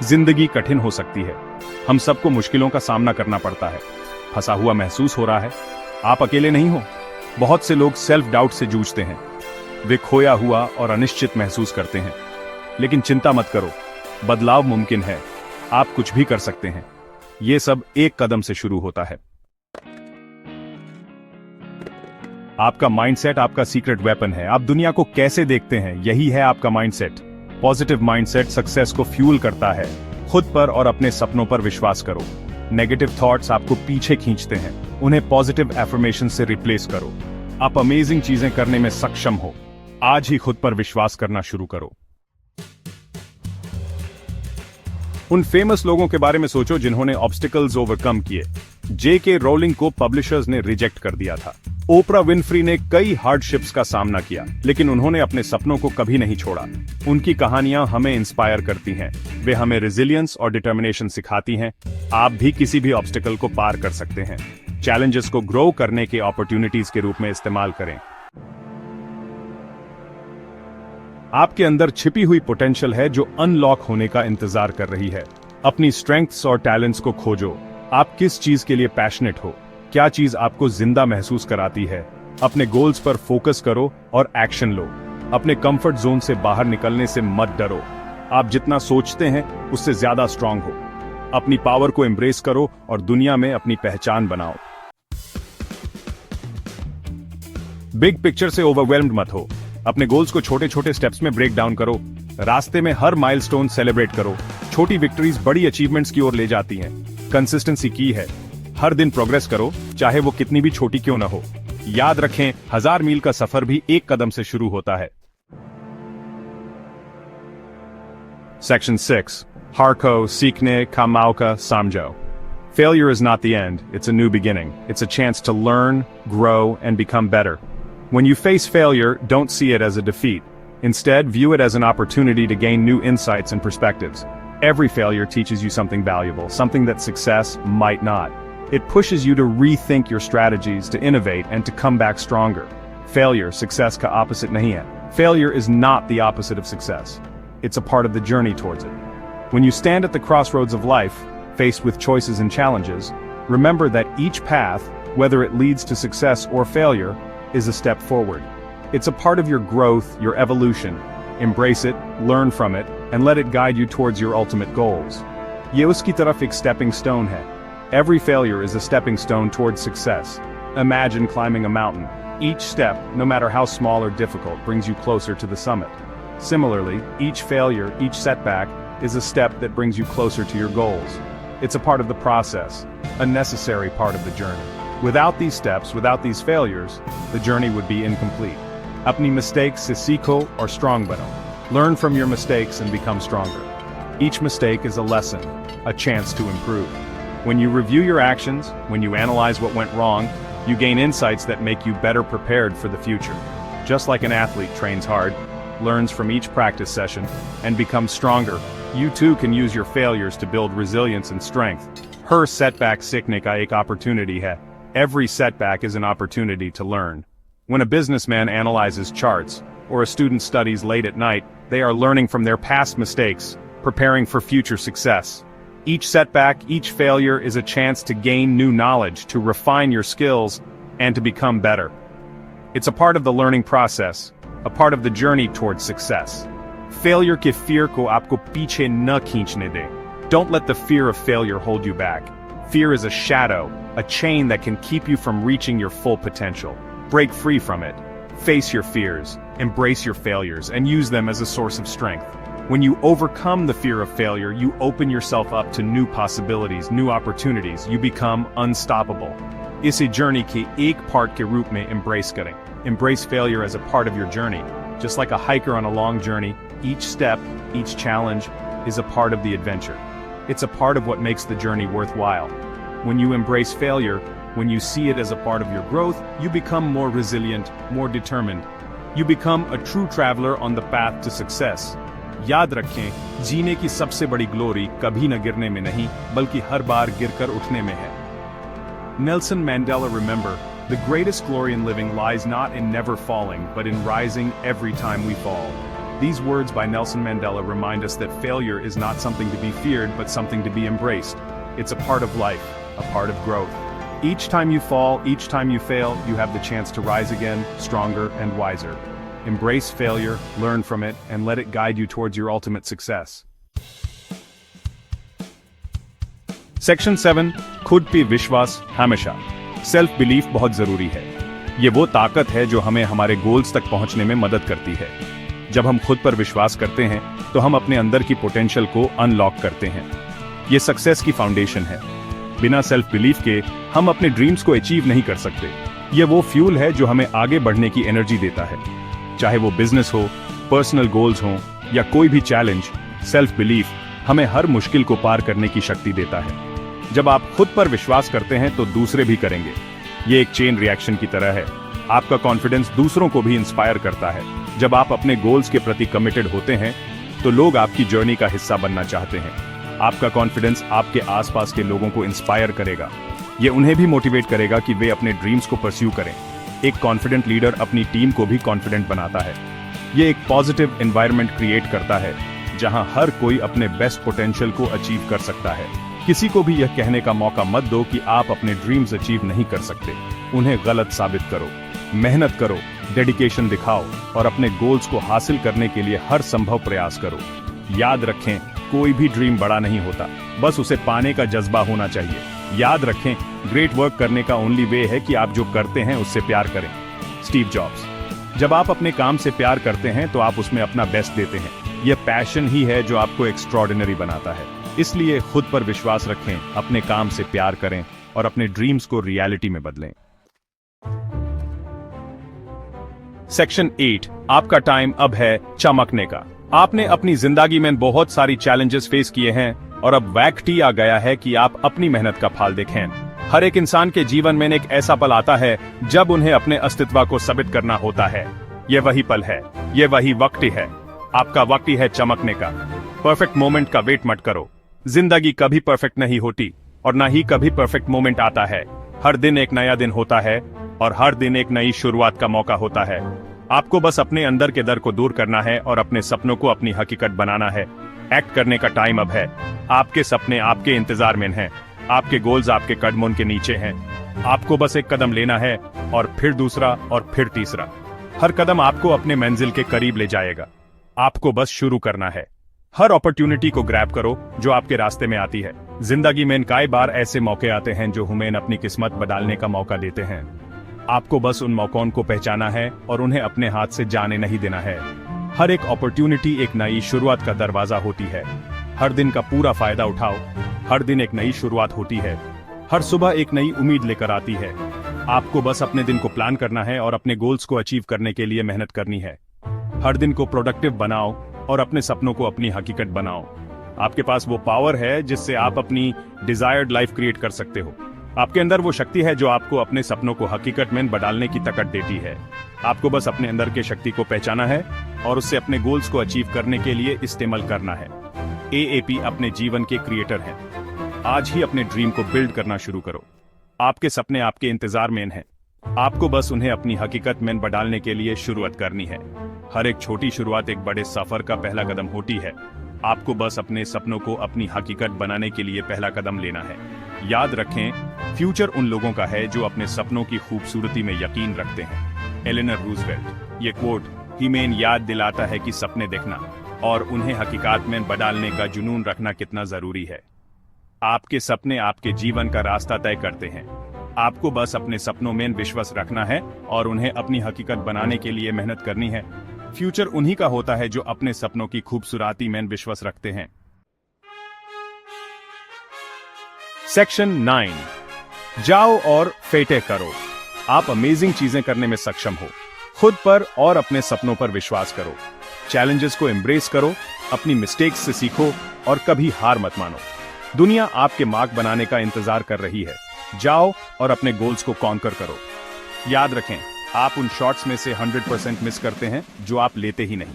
जिंदगी कठिन हो सकती है, हम सबको मुश्किलों का सामना करना पड़ता है। फंसा हुआ महसूस हो रहा है? आप अकेले नहीं हो। बहुत से लोग सेल्फ डाउट से जूझते हैं, वे खोया हुआ और अनिश्चित महसूस करते हैं। लेकिन चिंता मत करो, बदलाव मुमकिन है, आप कुछ भी कर सकते हैं। ये सब एक कदम से शुरू होता है। आपका माइंडसेट आपका सीक्रेट वेपन है। आप दुनिया को कैसे देखते हैं, यही है आपका माइंडसेट। पॉजिटिव माइंडसेट सक्सेस को फ्यूल करता है। खुद पर और अपने सपनों पर विश्वास करो। नेगेटिव थॉट्स आपको पीछे खींचते हैं, उन्हें पॉजिटिव एफर्मेशन से रिप्लेस करो। आप अमेजिंग चीजें करने में सक्षम हो। आज ही खुद पर विश्वास करना शुरू करो। उन फेमस लोगों के बारे में सोचो जिन्होंने ऑब्स्टिकल्स ओवरकम किए। J.K. रोलिंग को पब्लिशर्स ने रिजेक्ट कर दिया था। ओपरा विनफ्री ने कई हार्डशिप्स का सामना किया, लेकिन उन्होंने अपने सपनों को कभी नहीं छोड़ा। उनकी कहानियां हमें इंस्पायर करती हैं। वे हमें रेजिलियंस और डिटर्मिनेशन सिखाती हैं। आप भी किसी भी ऑब्स्टिकल को पार कर सकते हैं। चैलेंजेस को ग्रो करने के अपॉर्चुनिटीज के रूप में इस्तेमाल करें। आपके अंदर छिपी हुई पोटेंशियल है जो अनलॉक होने का इंतजार कर रही है। अपनी स्ट्रेंथ्स और टैलेंट्स को खोजो। आप किस चीज के लिए पैशनेट हो? क्या चीज आपको जिंदा महसूस कराती है? अपने गोल्स पर फोकस करो और एक्शन लो। अपने कंफर्ट जोन से बाहर निकलने से मत डरो। आप जितना सोचते हैं उससे ज्यादा स्ट्रांग हो। अपनी पावर को एम्ब्रेस करो और दुनिया में अपनी पहचान बनाओ। बिग पिक्चर से ओवरवेल्म्ड मत हो। अपने गोल्स को छोटे छोटे स्टेप्स में ब्रेक डाउन करो। रास्ते में हर माइलस्टोन सेलिब्रेट करो। छोटी विक्ट्रीज बड़ी अचीवमेंट्स की ओर ले जाती हैं। कंसिस्टेंसी की है। हर दिन प्रोग्रेस करो, चाहे वो कितनी भी छोटी क्यों न हो। याद रखें, 1000 मील का सफर भी एक कदम से शुरू होता है। Section 6. Harko, Sikne, Kamauka, Samjo. Failure is not the end, it's a new beginning. It's a chance to learn, grow, and become better. When you face failure, don't see it as a defeat. Instead, view it as an opportunity to gain new insights and perspectives. Every failure teaches you something valuable, something that success might not. It pushes you to rethink your strategies, to innovate, and to come back stronger. Failure, success ka opposite nahi hai. Failure is not the opposite of success. It's a part of the journey towards it. When you stand at the crossroads of life, faced with choices and challenges, remember that each path, whether it leads to success or failure, is a step forward. It's a part of your growth, your evolution. Embrace it, learn from it, and let it guide you towards your ultimate goals. Ye uski taraf ek stepping stone hai. Every failure is a stepping stone towards success. Imagine climbing a mountain. Each step, no matter how small or difficult, brings you closer to the summit. Similarly, each failure, each setback, is a step that brings you closer to your goals. It's a part of the process, a necessary part of the journey. Without these steps, without these failures, the journey would be incomplete. Apni mistakes se seekho aur strong bano. Learn from your mistakes and become stronger. Each mistake is a lesson, a chance to improve. When you review your actions, when you analyze what went wrong, you gain insights that make you better prepared for the future. Just like an athlete trains hard, learns from each practice session, and becomes stronger, you too can use your failures to build resilience and strength. Her setback सीखने का एक opportunity hai. Every setback is an opportunity to learn. When a businessman analyzes charts, or a student studies late at night, they are learning from their past mistakes, preparing for future success. Each setback, each failure is a chance to gain new knowledge, to refine your skills, and to become better. It's a part of the learning process, a part of the journey towards success. Failure ke fear ko aapko piche na kheenchne de. Don't let the fear of failure hold you back. Fear is a shadow, a chain that can keep you from reaching your full potential. Break free from it. Face your fears, embrace your failures, and use them as a source of strength. When you overcome the fear of failure, you open yourself up to new possibilities, new opportunities. You become unstoppable. Isse journey ke ek part ke roop mein embrace kare. Embrace failure as a part of your journey. Just like a hiker on a long journey, each step, each challenge is a part of the adventure. It's a part of what makes the journey worthwhile. When you embrace failure, when you see it as a part of your growth, you become more resilient, more determined. You become a true traveler on the path to success. याद रखें, जीने की सबसे बड़ी glory कभी न गिरने में नहीं, बल्कि हर बार गिरकर उठने में है. Nelson Mandela remember, the greatest glory in living lies not in never falling, but in rising every time we fall. These words by Nelson Mandela remind us that failure is not something to be feared but something to be embraced. It's a part of life, a part of growth. Each time you fall, each time you fail, you have the chance to rise again, stronger and wiser. Embrace failure, learn from it, and let it guide you towards your ultimate success. Section 7, खुद पे विश्वास हमेशा। Self belief बहुत जरूरी है। ये वो ताकत है जो हमें हमारे गोल्स तक पहुंचने में मदद करती है। जब हम खुद पर विश्वास करते हैं, तो हम अपने अंदर की पोटेंशियल को अनलॉक करते हैं। ये सक्सेस की फाउंडेशन है। बिना सेल्फ बिलीफ के हम अपने ड्रीम्स को अचीव नहीं कर सकते। ये वो फ्यूल है जो हमें आगे बढ़ने की एनर्जी देता है। चाहे वो बिजनेस हो, पर्सनल गोल्स हो या कोई भी चैलेंज, सेल्फ बिलीफ हमें हर मुश्किल को पार करने की शक्ति देता है। जब आप खुद पर विश्वास करते हैं तो दूसरे भी करेंगे। ये एक चेन रिएक्शन की तरह है। आपका कॉन्फिडेंस दूसरों को भी इंस्पायर करता है। जब आप अपने गोल्स के प्रति कमिटेड होते हैं, तो लोग आपकी जर्नी का हिस्सा बनना चाहते हैं। आपका कॉन्फिडेंस आपके आसपास के लोगों को इंस्पायर करेगा। ये उन्हें भी मोटिवेट करेगा कि वे अपने ड्रीम्स को परस्यू करें। एक कॉन्फिडेंट लीडर अपनी टीम को भी कॉन्फिडेंट बनाता है। ये एक पॉजिटिव एनवायरनमेंट क्रिएट करता है, जहां हर कोई अपने बेस्ट पोटेंशियल को अचीव कर सकता है। किसी को भी यह कहने का मौका मत दो कि आप अपने ड्रीम्स अचीव नहीं कर सकते। उन्हें गलत साबित करो, मेहनत करो, डेडिकेशन दिखाओ और अपने गोल्स को हासिल करने के लिए हर संभव प्रयास करो। याद रखें, कोई भी ड्रीम बड़ा नहीं होता, बस उसे पाने का जज्बा होना चाहिए। याद रखें, ग्रेट वर्क करने का ओनली वे है कि आप जो करते हैं उससे प्यार करें। Steve jobs. जब आप अपने काम से प्यार करते हैं तो आप उसमें अपना बेस्ट देते हैं। यह पैशन ही है जो आपको एक्स्ट्रॉर्डिनरी बनाता है। इसलिए खुद पर विश्वास रखें, अपने काम से प्यार करें और अपने ड्रीम्स को रियलिटी में बदलें। सेक्शन 8, आपका टाइम अब है चमकने का। आपने अपनी जिंदगी में बहुत सारी चैलेंजेस फेस किए हैं और अब वक्त आ गया है कि आप अपनी मेहनत का फल देखें। हर एक इंसान के जीवन में एक ऐसा पल आता है जब उन्हें अपने अस्तित्व को साबित करना होता है। यह वही पल है, यह वही वक्त है। आपका वक्त है चमकने का। परफेक्ट मोमेंट का वेट मत करो। जिंदगी कभी परफेक्ट नहीं होती और ना ही कभी परफेक्ट मोमेंट आता है। हर दिन एक नया दिन होता है और हर दिन एक नई शुरुआत का मौका होता है। आपको बस अपने अंदर के डर को दूर करना है और अपने सपनों को अपनी हकीकत बनाना है। एक्ट करने का टाइम अब है। आपके सपने आपके इंतजार में हैं। आपके गोल्स आपके कदमों के नीचे हैं। आपको बस एक कदम लेना है और फिर दूसरा और फिर तीसरा। हर कदम आपको अपने मंजिल के करीब ले जाएगा। आपको बस शुरू करना है। हर अपॉर्चुनिटी को ग्रैब करो जो आपके रास्ते में आती है। जिंदगी में कई बार ऐसे मौके आते हैं जो हमें अपनी किस्मत बदलने का मौका देते हैं। आपको बस उन मौकों को पहचाना है और उन्हें अपने हाथ से जाने नहीं देना है। हर एक अपॉर्चुनिटी एक नई शुरुआत का दरवाजा होती है। हर दिन का पूरा फायदा उठाओ। हर दिन एक नई शुरुआत होती है। हर सुबह एक नई उम्मीद लेकर आती है। आपको बस अपने दिन को प्लान करना है और अपने गोल्स को अचीव करने के लिए मेहनत करनी है। हर दिन को प्रोडक्टिव बनाओ और अपने सपनों को अपनी हकीकत बनाओ। आपके पास वो पावर है जिससे आप अपनी डिजायर्ड लाइफ क्रिएट कर सकते हो। आपके अंदर वो शक्ति है जो आपको अपने सपनों को हकीकत में बदलने की ताकत देती है। आपको बस अपने अंदर के शक्ति को पहचाना है और उससे अपने गोल्स को अचीव करने के लिए इस्तेमाल करना है। AAP अपने जीवन के क्रिएटर हैं। आज ही अपने ड्रीम को बिल्ड करना शुरू करो। आपके सपने आपके इंतजार में हैं। आपको बस उन्हें अपनी हकीकत में बदलने के लिए शुरुआत करनी है। हर एक छोटी शुरुआत एक बड़े सफर का पहला कदम होती है। आपको बस अपने सपनों को अपनी हकीकत बनाने के लिए पहला कदम लेना है। याद रखें, फ्यूचर उन लोगों का है जो अपने सपनों की खूबसूरती में यकीन रखते हैं। एलेनर रूजवेल्ट। ये कोट हमें याद दिलाता है कि सपने देखना और उन्हें हकीकत में बदलने का जुनून रखना कितना जरूरी है। आपके सपने आपके जीवन का रास्ता तय करते हैं। आपको बस अपने सपनों में विश्वास रखना है और उन्हें अपनी हकीकत बनाने के लिए मेहनत करनी है। फ्यूचर उन्हीं का होता है जो अपने सपनों की खूबसूरती में विश्वास रखते हैं। सेक्शन 9, जाओ और फेटे करो। आप अमेजिंग चीजें करने में सक्षम हो। खुद पर और अपने सपनों पर विश्वास करो। चैलेंजेस को एम्ब्रेस करो, अपनी मिस्टेक्स से सीखो और कभी हार मत मानो। दुनिया आपके मार्क बनाने का इंतजार कर रही है। जाओ और अपने गोल्स को कॉन्कर करो। याद रखें, आप उन शॉट्स में से 100% मिस करते हैं जो आप लेते ही नहीं।